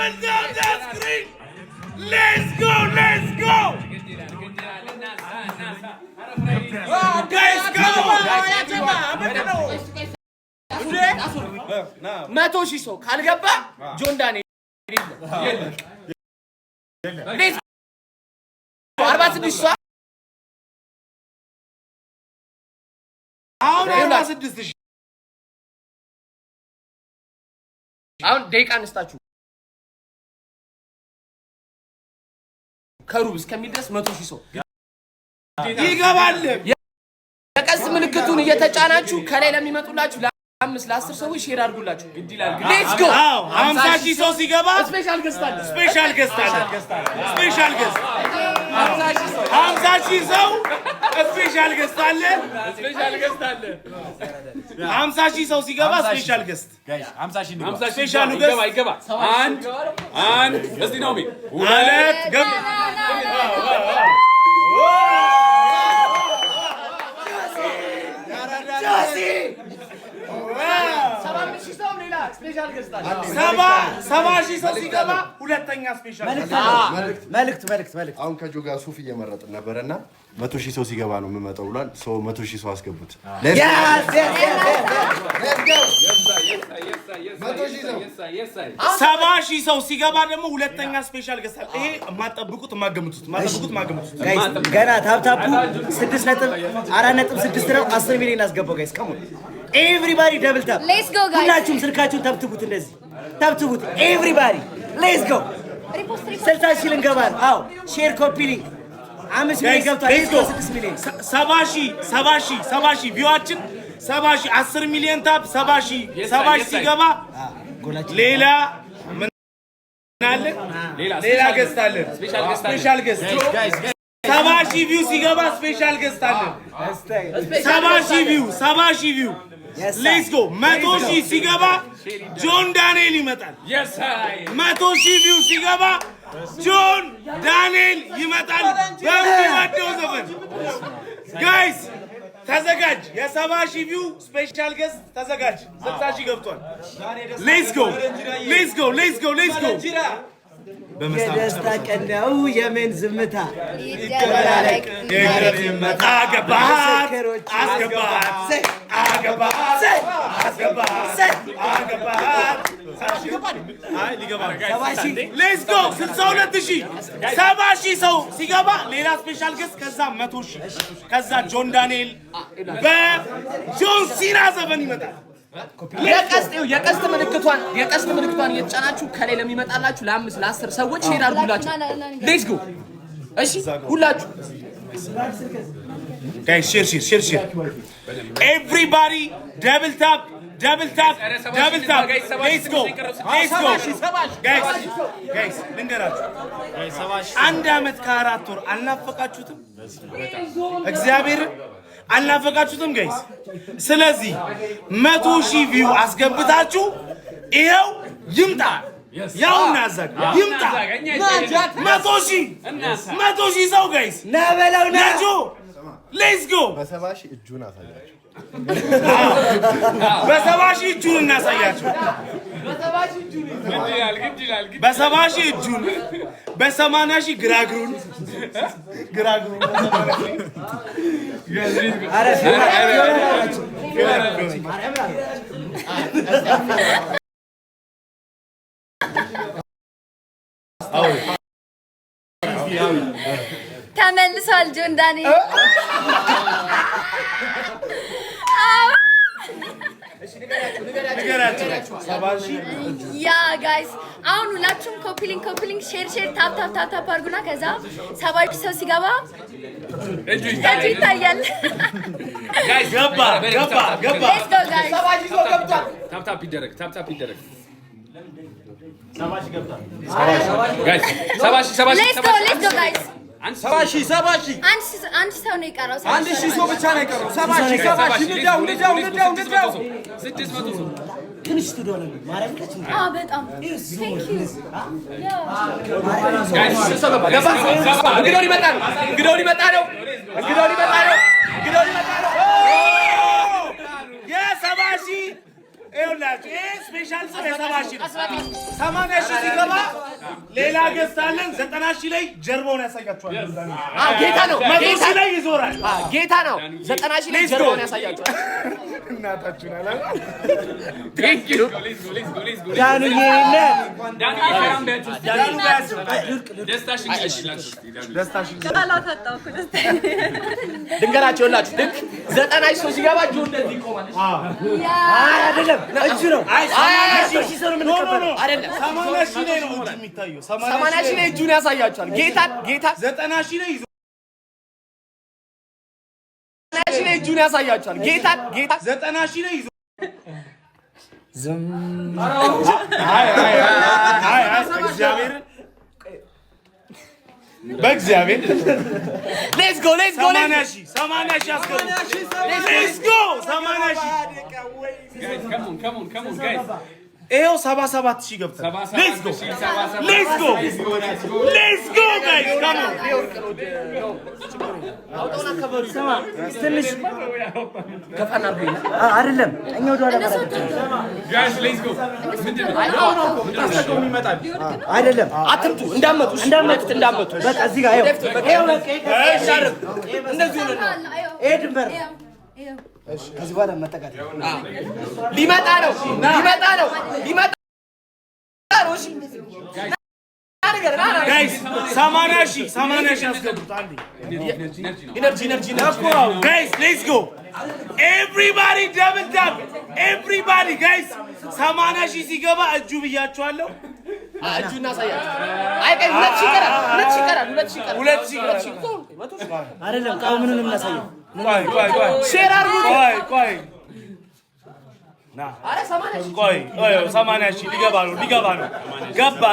on the screen. Let's go. Oh, guys, go. Mato Shiso, Kalgaba, John Danny. Let's go. አሁን ደቂቃ አንስታችሁ ከሩብ እስከሚል ድረስ 100,000 ሰው ይገባል። የቀስ ምልክቱን እየተጫናችሁ ከላይ ለሚመጡላችሁ ለ5 ለ10 ሰዎች ሼር አድርጉላችሁ። ግድ ይላል። ሌትስ ጎ 50,000 ሰው ሲገባ ስፔሻል ገስት አለ። 50,000 ሰው ስፔሻል ገስት አለ። 50,000 ሰው ሲገባ ስፔሻል ገስት ጋይስ 50,000 ስፔሻል ገስት ይገባ። አንድ እስቲ ነው ሚ ሁለት ገብ ጃሲ 70,000 ሰው ሌላ ስፔሻል ገስት አለ። 70,000 ሰው ሲገባ ሁለተኛ ስፔሻል መልእክት አሁን ከጆ ጋር ሱፍ እየመረጥን ነበርና 100,000 ሰው ሲገባ ነው የምመጣው ብሏል። 100,000 ሰው አስገቡት። Let's go. 70,000 ሰው ሲገባ ደግሞ ሁለተኛ ስፔሻል ገስት አለ። ይሄ ማጠብቁት ማገምቱት ጋይስ ገና ታፕታፑ 4.6 ነው። 10 ሚሊዮን አስገባው ጋይስ ከሞን ኤቭሪባዲ ደብል ታፕ ሁላችሁም ስልካችሁን ተብትቡት፣ እንደዚህ ተብትቡት ኤቭሪባዲ ሌትስ ጎ 60,000 ልንገባ ነው። አዎ ሼር ኮፒ ሊንክ 5 ሚሊዮን ገብቷል። 6 ሚሊዮን 70,000 ቪዋችን 70,000 10 ሚሊዮን ታፕ 70,000 ሲገባ ሌላ ምን አለ? ሌላ ገስት አለ። ስፔሻል ገስት 70,000 ቪው ሲገባ ስፔሻል ገስት አለ። 70,000 ቪው ሌትስ ጎ 100,000 ሲገባ ጆን ዳንኤል ይመጣል። 100,000 ቪው ሲገባ ጆን ዳንኤል ይመጣል በሚወደው ዘፈን። ጋይስ ተዘጋጅ። የ70,000 ቪው ስፔሻል ገስት ተዘጋጅ። 60,000 ገብቷል። ሌትስ ጎ የደስታ ቀን ነው የምን ዝምታ ይገባላክ አገባት ሌትስ ጎ 62,000 70,000 ሰው ሲገባ ሌላ ስፔሻል ገስት ከዛ 100,000 ከዛ ጆን ዳንኤል በጆን ሲና ዘፈን ይመጣል። የቀስት ምልክቷን እየተጫናችሁ ከላይ ለሚመጣላችሁ ለ5 ለ10 ሰዎች ሼር አድርጉላችሁ። ሌትስ ጎ እሺ ሁላችሁ ጋይስ ሼር ኤቭሪባዲ ደብል ታፕ ሌትስ ጎ ጋይስ ልንገራችሁ 1 ዓመት ከ4 ወር አልናፈቃችሁትም? እግዚአብሔር አልናፈቃችሁትም ጋይስ? ስለዚህ 100,000 ቪው አስገብታችሁ ይሄው ይምጣ። ያውና አዛግ ይምጣ 100,000 ሰው ጋይስ ናበላው ናጆ ሌትስ ጎ በ70,000 እጁን አሳያችሁ። በ70,000 እጁን እናሳያችሁ። በ70,000 እጁን በ80,000 ግራግሩን ተመልሷል ጆን ዳንኤል። ያ ጋይስ አሁን ሁላችሁም ኮፒ ሊንክ ሼር ታፕ አድርጉና ከዛ 70,000 ሰው ሲገባ እጁ ይታያል። ጋይስ ገባ ሌትስ ጎ ጋይስ 70,000 ሰው ገብቷል። ታፕ ይደረግ 70,000 ገብቷል። ጋይስ 70,000 ሌትስ ጎ ጋይስ 70,000 አንድ ሰው ነው የቀረው። 1,000 ሰው ብቻ ነው የቀረው። 70,000 ንዳው 600 ሰው ትንሽ ስቱዲዮ ነው ማረም ከች በጣም ቴንክ ዩ ጋይስ እንግዲህ ሊመጣ ነው የ70,000 ይኸውላችሁ ይሄ ስፔሻል 70,000 80,000 ሲገባ ሌላ ገዝታለን 90 ሺህ ላይ ጀርባውን ያሳያችኋል። ጌታ ነው። 100 ሺህ ላይ ይዞራል። ጌታ ነው። 90 ሺህ ላይ ጀርባውን ያሳያችኋል። እናታችሁን አላ ዳኑዬ ድንገራቸው ላችሁ ልክ 90 ሺህ ሰው ሲገባ እጁ እንደዚህ ይቆማል። አይደለም እጁ ነው። 80 ሺህ ሰው ነው የምንቀበለው። አይደለም 80 ሺህ ላይ ነው እጁ የሚታየው። 80 ሺህ ላይ እጁን ያሳያችኋል። ጌታ 90 ሺህ ላይ 90 ሺህ ላይ እጁን ያሳያችኋል። ጌታ 90 ሺህ ላይ ይዞ እግዚአብሔር በእግዚአብሔር ሌትስ ጎ 80 ሺህ አስገቡ። ሌትስ ጎ 80 ሺህ ይኸው 77 ሺህ ገብተን ሌትስ ጎ ጋይስ ካም ኦን ትንሽ አይደለም እኛ ወደ ኋላ አይደለም አትምጡ፣ እንዳመጡ በቃ እዚህ ጋር ይኸው እንደዚህ ነው። ይሄ ድንበር ከዚህ በኋላ መጠቃት ሊመጣ ነው። ጋይስ 80 ሺህ አስገቡት። አንዴ ኢነርጂ ጋይስ ሌትስ ጎ ኤቭሪባዲ ደብል ታፕ ኤቭሪባዲ ጋይስ 80 ሺህ ሲገባ እጁ ብያችኋለሁ። እጁ እናሳያችሁ። አይቀር ሁለት ሺህ ይቀራል። አይደለም ቃው ምኑን እናሳየው። ሼር አድርጉ። አረ 80 ሺህ ሊገባ ነው። ገባ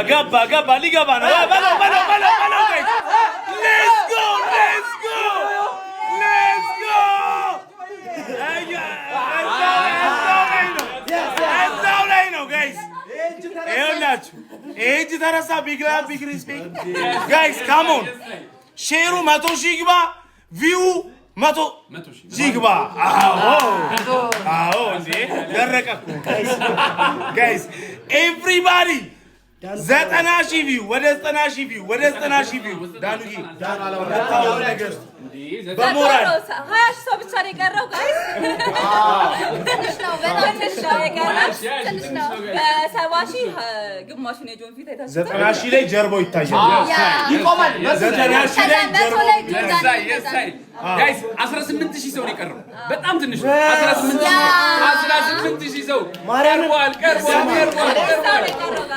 ሊገባ ነው። በለው ጋይስ ሌትስ ጎ እዛው ላይ ነው ጋይስ። ይኸውላችሁ ይሄ እጅ ተረሳ። ቢግ ሪስፔክት ጋይስ ካም ኦን ሼሩ 100 ሺህ ይግባ። ቪው 100 ሺህ ይግባ። አዎ እንዴ ደረቀ እኮ ጋይስ ኤቭሪባዲ 90 ሺህ ቪው ወደ 90 ሺህ ቪው ዳኑዬ በሞራል 20 ሺህ ሰው ብቻ ነው የቀረው ጋይስ። ትንሽ ነው የቀረው። 70 ሺህ ግማሹን የጆን ፊት አይታችሁት 90 ሺህ ላይ ጀርባው ይታያል። ይቆማል። 90 ሺህ ላይ ጀርባው ጋይስ 18 ሺህ ሰው ነው የቀረው። በጣም ትንሽ ነው። 18 ሺህ ሰው ቀርቧል።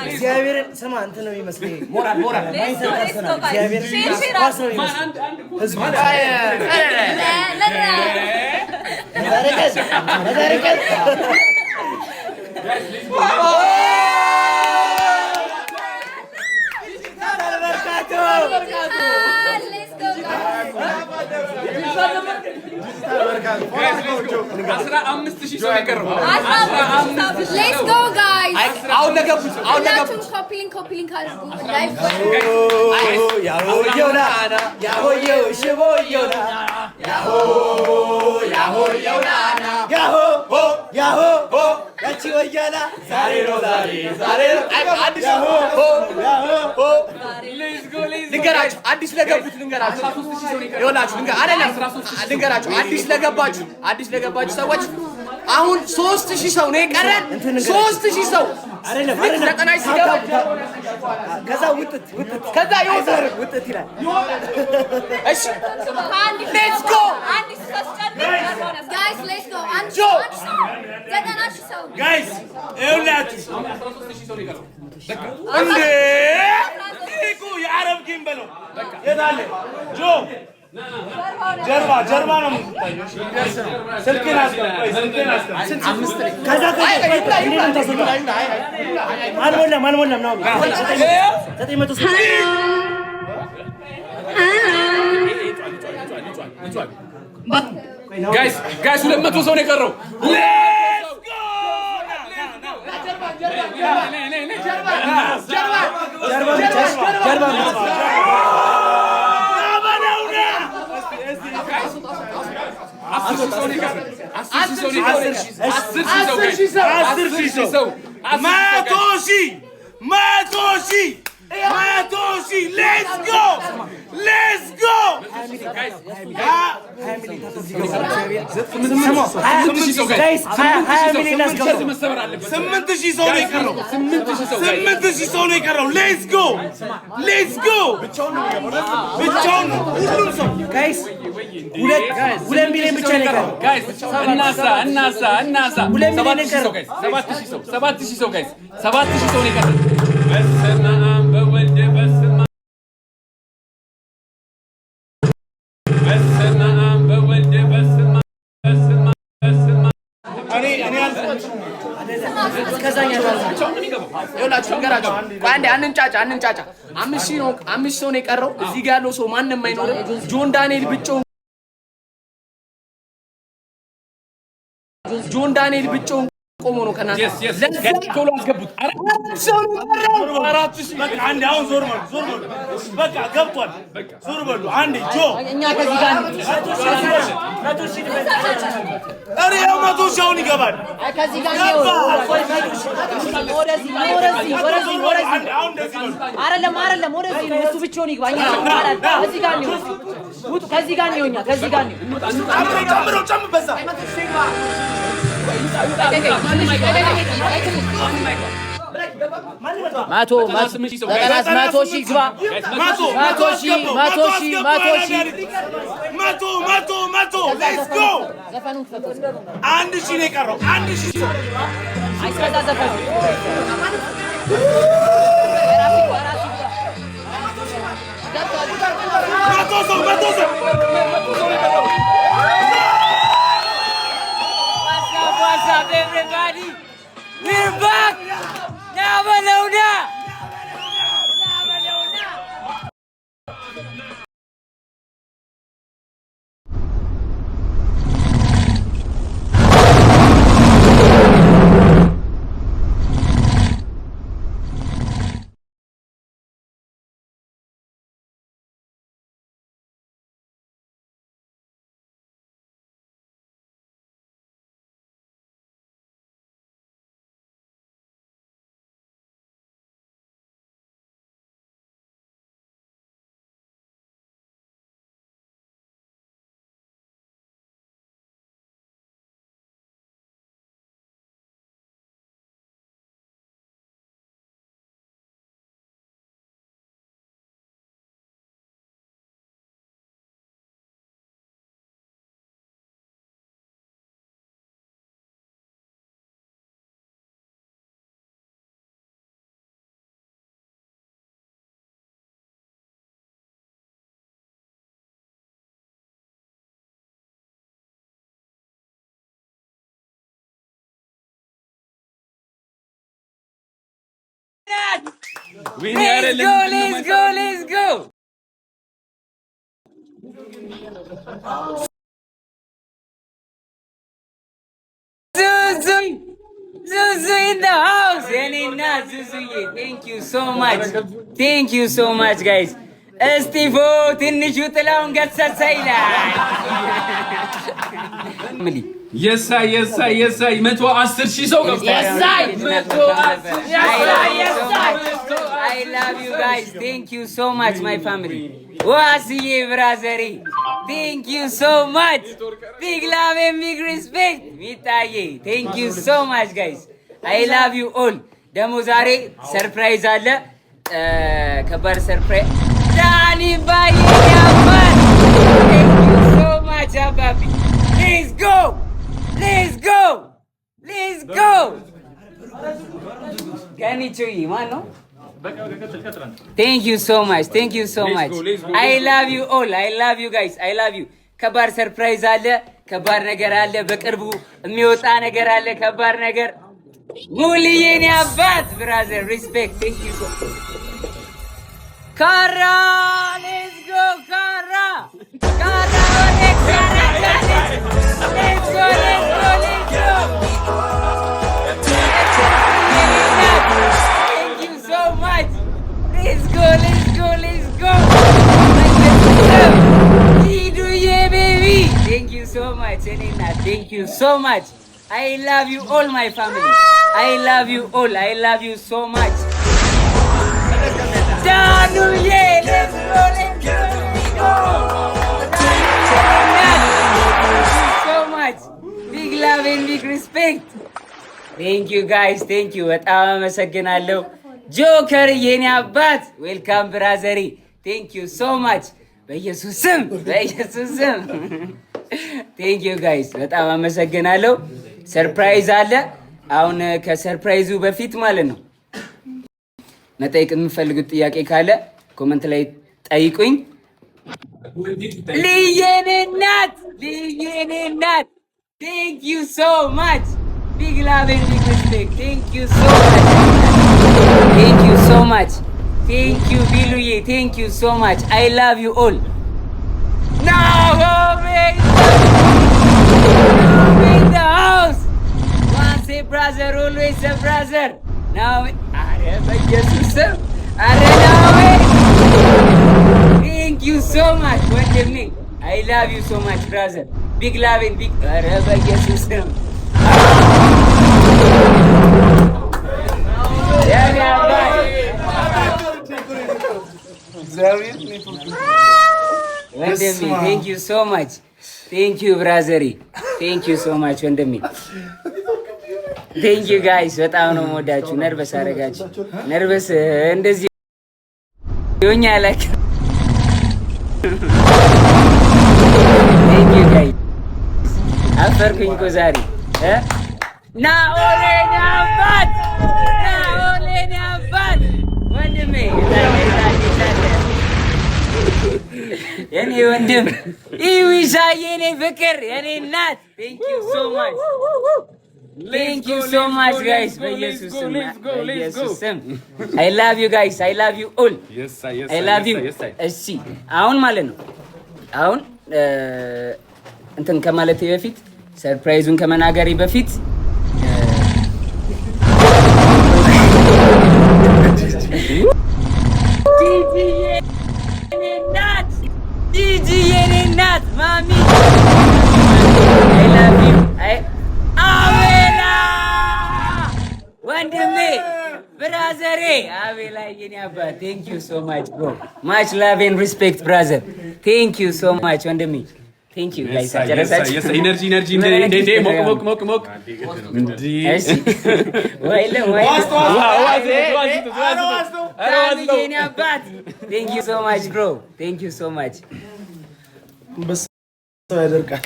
እግዚአብሔርን ስማ እንትን ነው የሚመስለኝ። ሞራል እግዚአብሔር ኳስ ነው የሚመስለኝ። ህዝቡ አሁን ለገቡት ኮፒሊንግ አድርጉ። ልንገራችሁ አዲስ ለገቡት ልንገራችሁ ሰዎች አሁን 3000 ሰው ነው የቀረን። 3000 ሰው አይደለም 90 ሲገባ ከዛ ከዛ ይወጣል ውጥት ይላል። እሺ ሌትስ ጎ ጋይስ ሌትስ ጎ ጋይስ ይኸውላችሁ እንዴ እኮ የአረብ ጌም በለው የት አለ ጆ ጀርባ ነው የምትታየው። ስልኬን ከዛ አልሞላም ነው 900 ጋይስ 200 ሰው ነው የቀረው። ሺህ ሌትስ ጎ ሌትስ ጎ ስምንት ሺህ ሰው ነው የቀረው። ስምንት ሺህ ሰው ነው የቀረው። ሌትስ ጎ ሌትስ ጎ ብቻውን ነው ሁሉም ሰው ጋይስ 2 ሚሊዮን ብቻ ነው የቀረው። እናሳ 7,000 ሰው ጋይስ 7,000 ሰው ነው የቀረው። በስመ አብ በወልድ በስመ አብ በወልድ በስመ አንንጫጫ 5,000 ሰው ነው የቀረው። እዚህ ጋር ያለው ሰው ማንም አይኖርም። ጆን ዳንኤል ብቻውን ቆሞ ነው ከናንተ ቶሎ አስገቡት። አሁን ዞር በሉ በቃ ገብቷል። ዞር በሉ አንዴ ጆ እኛ ከዚህ ጋር ነው። 100 ሺህ አሁን ይገባል። ከዚህ ጋር ነው። አይደለም ወደዚህ ነው። እሱ ብቻውን ይግባ። እኛ ከዚህ ጋር ነው። ከዚህ ጋር ነው። እኛ ከዚህ ጋር ነው። ጨምሮ በዛ መቶ ሺህ ግባ። ሌትስ ጎ 1,000 ነው የቀረው። 1,000 ሰው What's up, everybody? We're back! Now, Malona! Let's go! Zuzu in the house! Elena, Zuzu, thank you so much, guys. እስጢፎ ትንሹ ጥላውን ገሰሰ ይላል። የሳይ 110,000 ሰው ገብቷል። I love you guys. Thank you so much, my family. ዋስዬ ብራዘሪ thank you so much. Big love and big respect. ሚጣዬ thank you so much, guys. I love you all. ደግሞ ዛሬ ሰርፕራይዝ አለ። ከባድ ሰርፕራይዝ ዳኒ ባዬ ያባል thank you so much አባቢ let's go ጋኒቾይ ማን ነው thank you so much I love you all I love you guys I love you ከባድ ሰርፕራይዝ አለ ከባድ ነገር አለ በቅርቡ የሚወጣ ነገር አለ ከባድ ነገር ሙልዬን ያባት ብራዘር ሪስፔክት thank you so Kara, let's go, Kara. Let's go. Thank you so much. Let's go. Baby. Thank you so much, Elena. Thank you so much. I love you all, my family. I love you all. I love you so much. Danuye! ቴንክ ዩ ጋይስ ቴንክ ዩ በጣም አመሰግናለሁ። ጆከር የኔ አባት ዌልካም ብራዘሪ ቴንክ ዩ ሶ ማች በኢየሱስ ስም ቴንክ ዩ ጋይስ በጣም አመሰግናለሁ። ሰርፕራይዝ አለ። አሁን ከሰርፕራይዙ በፊት ማለት ነው መጠየቅ የምፈልጉት ጥያቄ ካለ ኮመንት ላይ ጠይቁኝ። ልየኔ ናት ቴንክ ዩ ሶ ማች ቢግ ላቭ ኤንድ ቢግ ሪስፔክት ቴንክ ዩ ሶ ማች ቴንክ ዩ ቢሉዬ ቴንክ ዩ ሶ ማች አይ ላቭ ዩ ኦል ናሆሜ in the house once a brother always a brother now አረ በኢየሱስ ስም አረ ናሆሜ thank you so much ወንድሜ I love you so much brother big love and big አረ በኢየሱስ ስም ያኔ አባይ ወንድሜ thank you so much thank you ብራዘሪ thank you so much ወንድሜ thank you guys በጣም ነው የምወዳችሁ። ነርቨስ አደረጋችሁ። ነርቨስ እንደዚህ ሆኛ like thank you guys አፈርኩኝ እኮ ዛሬ ናኦሌ አባት ወንድሜ የኔ ወንድም ኢዊሻዬ የኔ ፍቅር የኔ እናት thank you so much guys በኢየሱስ ስም I love you guys I love you all I love you እሺ አሁን ማለት ነው አሁን እንትን ከማለቴ በፊት ሰርፕራይዙን ከመናገሬ በፊት ጂጂ የኔ እናት ማሚ I love you አቤላ ወንድሜ ብራዘሬ አቤላ የኔ አባት thank you so much bro much love and respect brother thank you so much ወንድሜ thank you guys አጨረሳችሁ ኢነርጂ እንደ ሞቅ እሺ ወይለ የኔ አባት thank you so much bro thank you so much በሰው ያደርቃል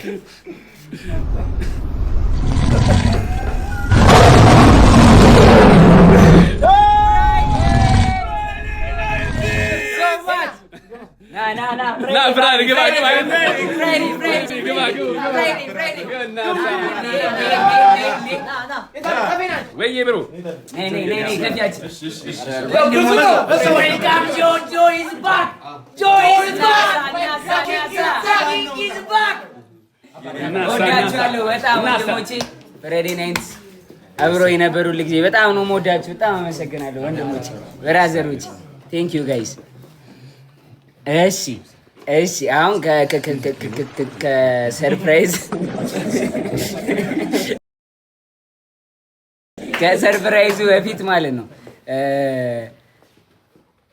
ና ብራር ግባ ወይ ብሩ ወዳችኋለሁ በጣም ወንድሞቼ ፍሬዲ ናይንስ አብሮ የነበሩ ልጅ በጣም ነው የምወዳችሁ። በጣም አመሰግናለሁ ወንድሞቼ ብራዘሮቼ ቴንክ ዩ ጋይስ። እሺ አሁን ከሰርፕራይዙ በፊት ማለት ነው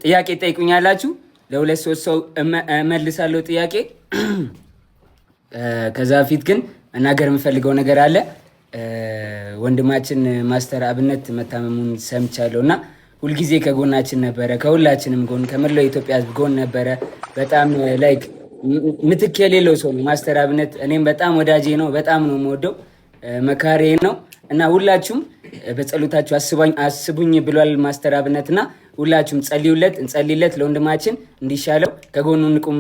ጥያቄ ጠይቁኛላችሁ። ለሁለት ሶስት ሰው እመልሳለሁ ጥያቄ። ከዛ በፊት ግን መናገር የምፈልገው ነገር አለ። ወንድማችን ማስተር አብነት መታመሙን ሰምቻለሁ እና ሁልጊዜ ከጎናችን ነበረ፣ ከሁላችንም ጎን፣ ከመላው ኢትዮጵያ ሕዝብ ጎን ነበረ። በጣም ላይክ ምትክ የሌለው ሰው ነው ማስተር አብነት። እኔም በጣም ወዳጄ ነው፣ በጣም ነው የምወደው፣ መካሬ ነው እና ሁላችሁም በጸሎታችሁ አስቡኝ ብሏል ማስተር አብነት እና ሁላችሁም ጸልዩለት፣ እንጸልይለት ለወንድማችን እንዲሻለው፣ ከጎኑ እንቁም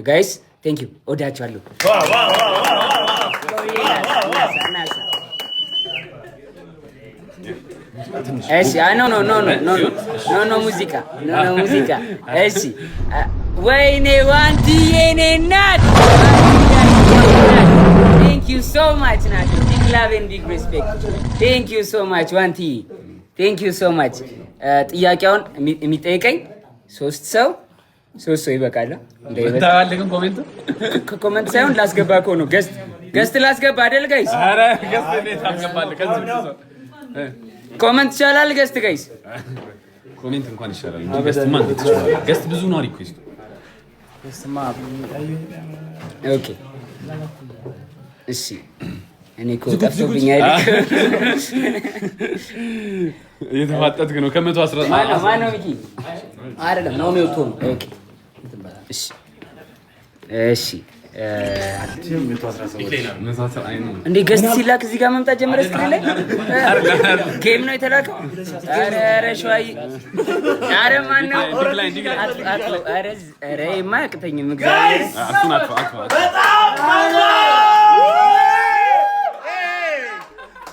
ጋይስ። ቴንክ ዩ ወዳችኋለሁ። እሺ ኖ ሙዚቃ እሺ ወይኔ ዋንትዬ የኔ እናት ቴንክ ዩ ሶ ማች ናት። ቢግ ላቭ ኤንድ ቢግ ሪስፔክት ቴንክ ዩ ሶ ማች ዋንትዬ ቴንክ ዩ ሶ ማች። ጥያቄውን የሚጠይቀኝ ሶስት ሰው ይበቃል። ኮሜንት ሳይሆን ላስገባ እኮ ነው። ገስት ላስገባ አይደል ጋይስ? ኧረ ገስት እንዴት አስገባለሁ? ከዚህ ኮሜንት ይቻላል ገስት ጋይስ? ኮሜንት እንኳን ይሻላል እንጂ ገስት ማን ይችላል? ገስት ብዙ ነው ሪኩዌስት። ኦኬ እሺ እኔ እኮ ጠፍቶብኝ አይደል? እየተፋጠጥክ ነው። ከ110 ማነው ሚኪ? አይደለም ነው የሚወጡ ነው። ኦኬ እሺ እሺ እንዴ ገስት ሲላክ እዚህ ጋር መምጣት ጀመረ። ስክሪን ላይ ጌም ነው የተላከው። ኧረ ሸዋይ ኧረ ማነው? ኧረ የማያቅተኝም እግዚአብሔር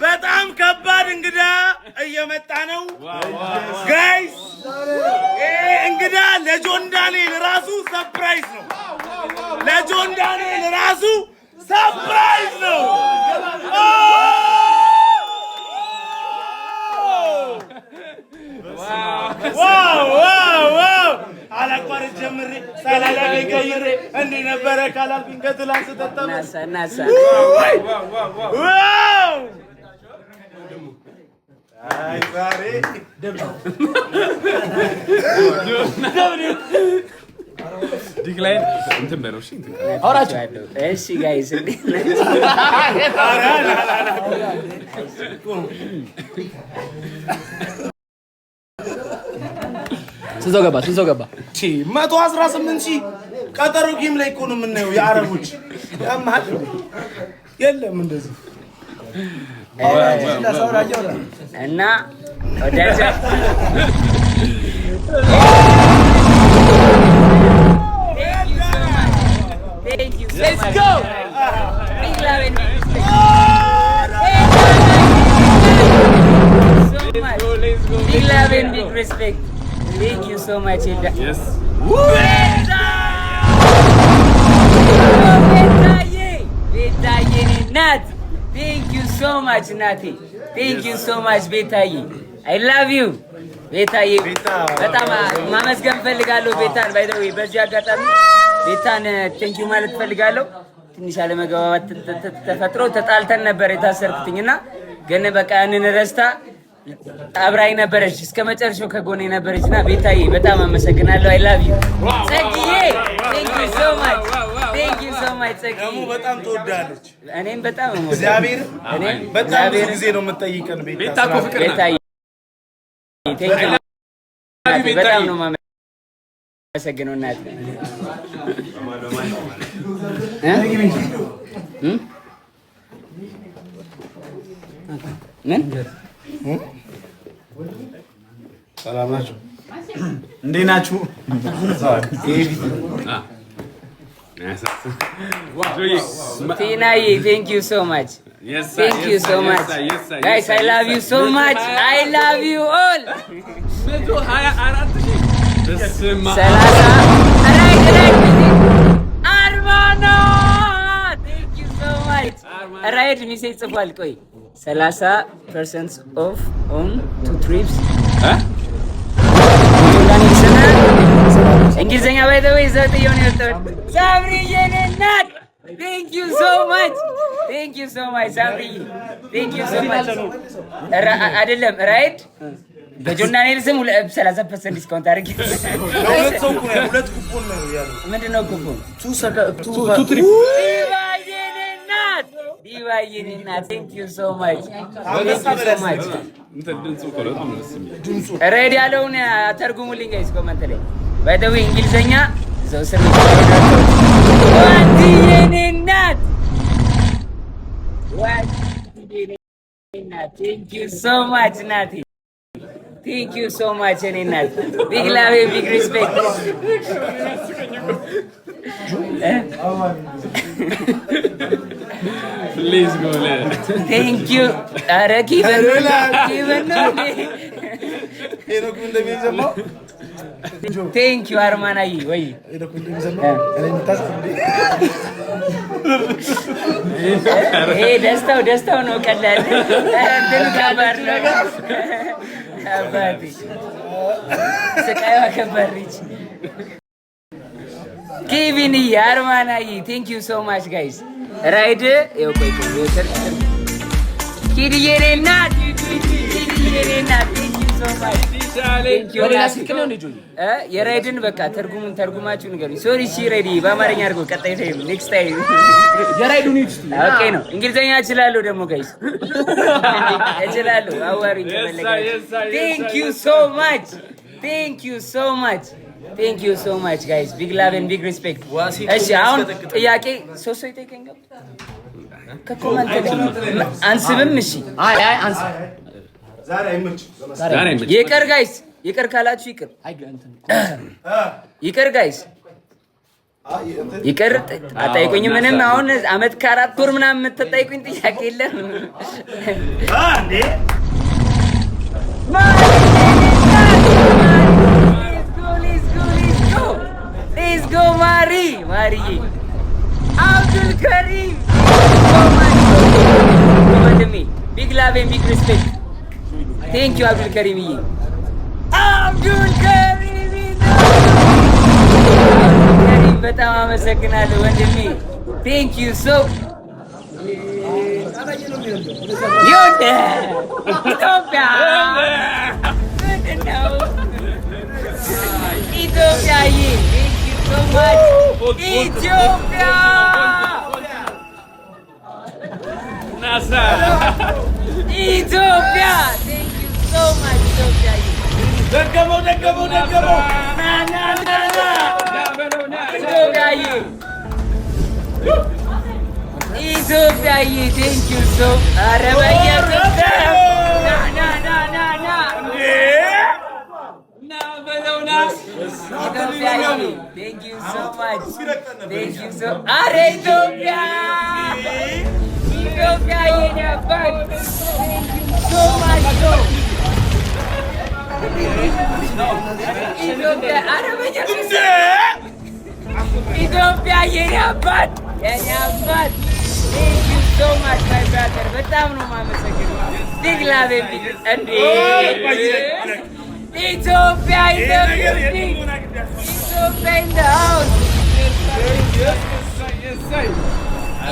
በጣም ከባድ እንግዳ እየመጣ ነው ጋይስ። እንግዳ ለጆን ዳንኤል ራሱ ሰርፕራይዝ ነው። ለጆን ዳንኤል ራሱ ሰርፕራይዝ ነው። አላቋርጥ ጀምሬ ሳላላገኝ ቀይሬ እንዲህ ነበረ ካላልኩኝ ከትላንት ስተጠመ ዲክላይን እንትን በለው። እሺ አውራችሁ እሺ ጋይስ እንዴት ነው? ስንት ሰው ገባ? 118,000 ቀጠሮ ጌም ላይ እኮ ነው የምናየው። የአረቦች ያማል የለም እንደዚህ እና ወዳጅ Thank you so much. Let's go. Big love and let's go. Big love and big respect. Thank you so much. Yes. Betaye Nat. Thank you so much Nati. Thank you so much Betaye. I love you. ቤታዬ በጣም ማመስገን ፈልጋለሁ። ቤታን ባይ ዘ ዌይ በዚህ አጋጣሚ ቤታን ቴንክ ዩ ማለት ፈልጋለሁ። ትንሽ አለመግባባት ተፈጥሮ ተጣልተን ነበር የታሰርኩትኝና ግን በቃ ያንን ረስታ አብራኝ ነበረች እስከ መጨረሻው ከጎኔ ነበረችና ቤታዬ በጣም አመሰግናለሁ። አይ ላቭ ዩ ጸግዬ ቴንክ ዩ ሶ ማች ቴንክ ዩ ሶ ማች ጸግዬ ደግሞ በጣም ትወዳለች። እኔም በጣም እግዚአብሔር በጣም ብዙ ጊዜ ነው የምትጠይቀን ቤታ እኮ ፍቅር ቤታዬ በጣም ነው የማመሰግነው እናቴ። ምን ሰላም ናችሁ? እንዴት ናችሁ? ቲናዬ ቴንክ ዩ ሶ ማች Thank you so much. Guys, I love you so much. I love you all. Armano! Thank you so much. Right, message ጽፏል። ቆይ 30% off on 2 trips. እንግሊዘኛ by the way ዘጥ የሆነ ይወጣል። ሳብሪዬ እናት Thank you so much. Thank you so much, Sabri. Thank you so much. አይደለም ራይድ በጆን ዳንኤል ስም 30% ዲስካውንት አድርጊ። ሁለት ሰው እኮ ነው፣ ሁለት ኩፖን ነው ያለው። ምንድነው ኩፖን? ዲቫይን እናት Thank you so much. ራይድ ያለውን ተርጉሙልኝ ጋይስ ኮሜንት ላይ። by the way እንግሊዘኛ ዘው ስር Thank you so much, Nati. Thank you so much, Nati. Big love and big respect. Please go there. Thank you. Ara kiban no. Thank you, Armanayi. Wai. ደስታው ነው ቀላል እንትን ከባድ ነው። ከባድ ስቃዩ ከባድ ልጅ ኬቪን አርማናይ ቴንክ ዩ ሶ ማች ጋይስ ራይድ ይኸው ቆይ ኪድዬ ነና ቴንክ ዩ ሶ so much. Thank you. የራይድን በቃ ተርጉማችሁ ንገሩኝ። ሶሪ እሺ ሬዲ በአማርኛ አድርጎ ቀጣይ ታይም ኔክስት ታይም የራይዱን ዩት ኦኬ ነው። እንግሊዘኛ እችላለሁ ደግሞ ጋይስ እችላለሁ። አዋሪኝ ተመለከቱ። Thank you so much. Thank you so much. Thank you so much guys. Big love and big respect. እሺ አሁን ጥያቄ ሶስት ሰው ይጠይቀኛል ከኮመንት አንስብም። እሺ አይ አንስ ዛሬ አይመችም። ይቅር ጋይስ ይቅር ካላችሁ ይቅር ይቅር ጋይስ ይቅር አጠይቁኝ። ምንም አሁን አመት ከአራት ወር ምናምን የምትጠይቁኝ ጥያቄ የለም እንዴ Let's go Mari Abdul Karim big love and big respect. Thank you Abdul Karim. Abdul Karim በጣም አመሰግናለሁ ወንድሜ። Thank you so ኢትዮጵያ ኢትዮጵያዬ thank you so much ኢትዮጵያ ኢትዮጵያ thank you so much ኢትዮጵያዬ ደገመው ኢትዮጵያዬ thank you so ኧረ በየሱስ ኢትዮጵያዬ thank you so much thank you so ኧረ ኢትዮጵያዬ ነበር thank you so much ኢትዮጵያ ኧረ በየሱስ ኢትዮጵያ የኔ አባት thank you so much my brother በጣም ነው የማመሰግነው። big love እንዴ ኢትዮጵያ in the house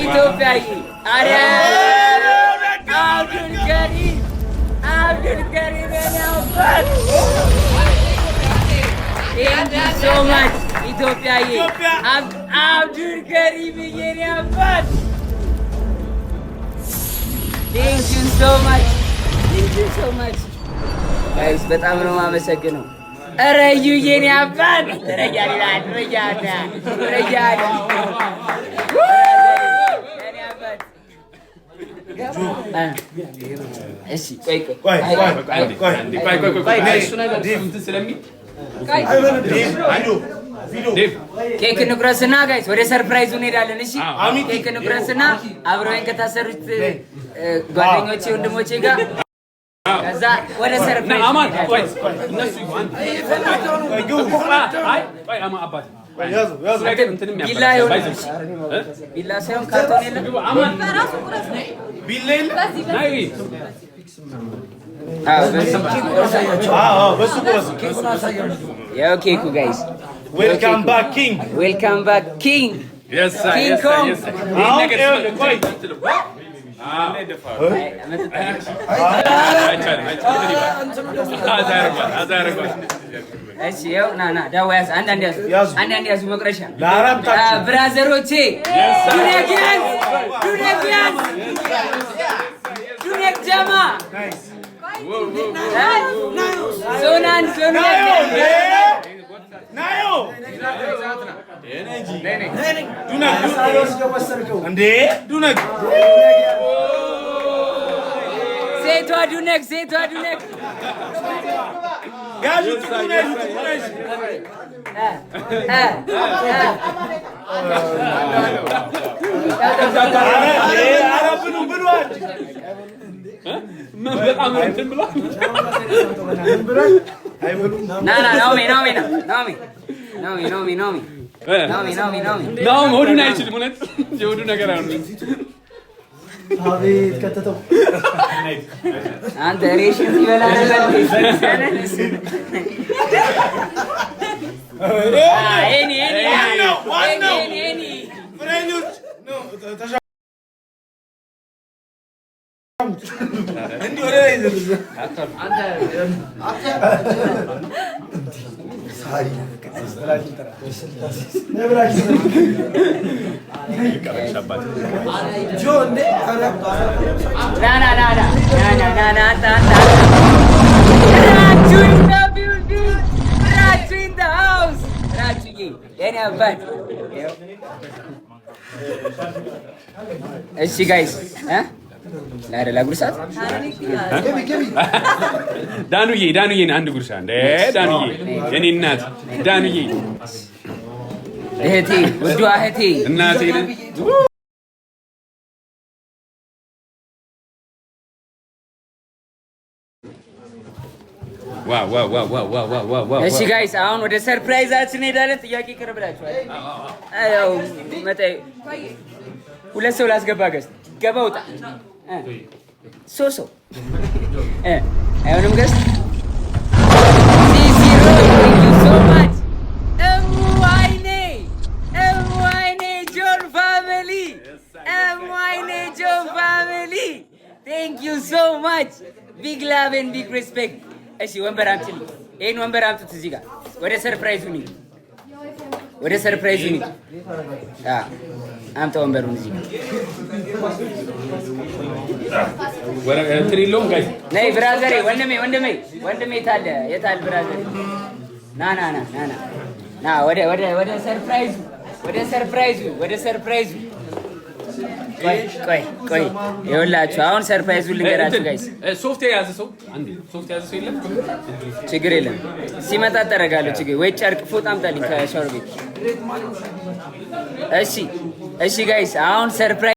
ኢትዮጵያዬ ኧረ አብዱል ከሪም የኔ አባት thank you so much ኢትዮጵያዬ አብዱል ከሪም የኔ አባት thank you so much ጋይስ በጣም ነው የማመሰግነው። ኧረ እዩ የኔ አባት እሺ ኬክ እንቁረስና ጋይስ ወደ ሰርፕራይዙ እንሄዳለን። እሺ ኬክ እንቁረስና አብረውኝ ከታሰሩት ጓደኞቼ ወንድሞቼ ጋር ከዛ ወደ ሰርፕራይዝ ቢላ ሳይሆን ካርቶን የለም ያው ኬኩ ጋይስ ዌልካም ባክ ኪንግ ኪንግ ኮንግ እሺ ያው ና ዳዋ ያዝ አንዳንድ ያዙ መቅረሻ ብራዘሮቼ ዱኔክ ጀማ ዞናን ናዮ እንዴ ዱነግ ሴቷ ዱነግ ያዙ ጥቁነሽ አረብኑ ብሏል በጣም እንትን ብሏል። ናሆም ሆዱን አይችልም። እውነት የሆዱ ነገር አይሆንም። አቤት ከተተው አንተ ሬሽን ይበላ ነበር። እንዲህ ወደ ላይ እሺ ጋይስ ለጉርሳት ዳኑዬ አንድ ጉርሻ እንደ ዳኑዬ የኔ እናት ዳኑዬ እህቴ ውዷ እህቴ እናቴ ዋው እሺ ጋይስ አሁን ወደ ሰርፕራይዛችን ሄዳለን። ጥያቄ ይቀርብላችኋል። አው መጣይ ሁለት ሰው ላስገባ ገስ ገባ ውጣ ሶሶ አይሆንም ገስ ዚሮ thank you so much እምዋይኔ ጆን ፋሚሊ thank you so much big love and big respect እሺ ወንበር አምጪልኝ። ይሄን ወንበር አምጡት እዚህ ጋር ወደ ሰርፕራይዙ ነኝ። አምጣ ወንበሩን እዚህ ጋር ነይ ብራዘሬ ወንድሜ የታለ ብራዘሬ ና ወደ ሰርፕራይዙ ቆይ ይኸውላችሁ አሁን ሰርፕራይዙን ልንገራችሁ ጋይስ። ሶፍት የያዘ ሰው የለም? ችግር የለም ሲመጣ ጠረጋለሁ። ችግር ወይ ጨርቅ ፎጣ አምጣልኝ ከሻወር ቤት። እሺ ጋይስ አሁን ሰርፕራይዝ